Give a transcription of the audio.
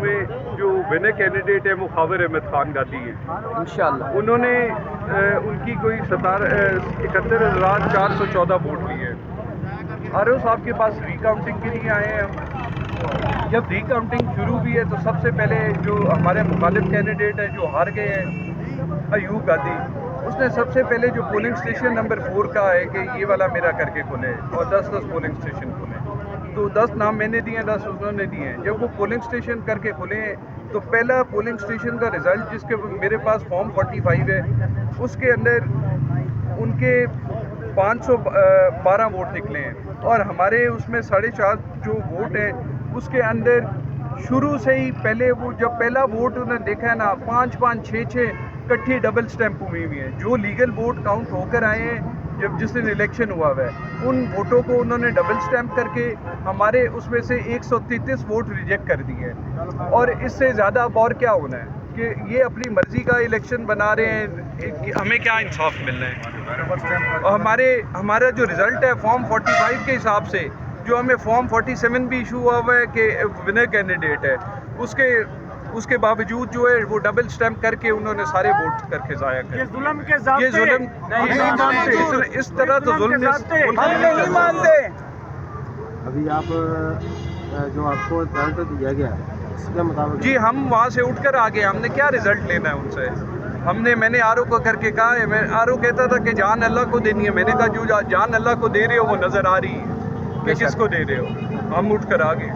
میں جو winner candidate ہے وہ خاور احمد خان گادی ہیں انشاءاللہ. انہوں نے ان کی کوئی 71,414 ووٹ لیے ہیں. آر او صاحب کے پاس ری کاؤنٹنگ کے لیے آئے ہیں ہم. جب ری کاؤنٹنگ شروع ہوئی ہے تو سب سے پہلے جو ہمارے مخالف کینڈیڈیٹ ہیں جو ہار گئے ہیں ایوب گادی، اس نے سب سے پہلے جو پولنگ اسٹیشن نمبر 4 کا ہے کہ یہ والا میرا کر کے کھلے اور 10 پولنگ اسٹیشن کھلے. تو 10 نام میں نے دیے ہیں، 10 انہوں نے دیے ہیں. جب وہ پولنگ اسٹیشن کر کے کھلے ہیں تو پہلا پولنگ اسٹیشن کا رزلٹ جس کے میرے پاس فارم 45 ہے، اس کے اندر ان کے 512 ووٹ نکلے ہیں اور ہمارے اس میں 4.5 جو ووٹ ہیں اس کے اندر شروع سے ہی پہلے وہ جب پہلا ووٹ انہوں نے دیکھا ہے نا 5-5-6 کٹھی ڈبل سٹیمپ ہوئی ہوئی ہیں. جو لیگل ووٹ کاؤنٹ ہو کر آئے ہیں جس دن الیکشن ہوا ہوا ہے ان ووٹوں کو انہوں نے ڈبل سٹیمپ کر کے ہمارے اس میں سے 133 ووٹ ریجیکٹ کر دیے ہیں. اور اس سے زیادہ اب اور کیا ہونا ہے کہ یہ اپنی مرضی کا الیکشن بنا رہے ہیں، ہمیں کیا انصاف ملنا ہے. اور ہمارا جو رزلٹ ہے فارم 45 کے حساب سے جو ہمیں فارم 47 بھی ایشو ہوا ہوا ہے کہ ونر کینڈیڈیٹ ہے، اس کے باوجود جو ہے وہ ڈبل سٹیمپ کر کے انہوں نے سارے ووٹ کر کے ضائع کر. یہ ظلم کے ضابطے یہ ظلم نہیں مانتے. اس طرح تو ظلم ہم نہیں مانتے. ابھی آپ جو آپ کو رزلٹ دیا گیا اس کے مطابق جی ہم وہاں سے اٹھ کر آ گئے. ہم نے کیا رزلٹ لینا ہے ان سے. میں نے آر او کو کر کے کہا ہے، آر او کہتا تھا کہ جان اللہ کو دینی ہے. میں نے کہا جو جان اللہ کو دے رہے ہو وہ نظر آ رہی ہے کہ کس کو دے رہے ہو. ہم اٹھ کر آ گئے.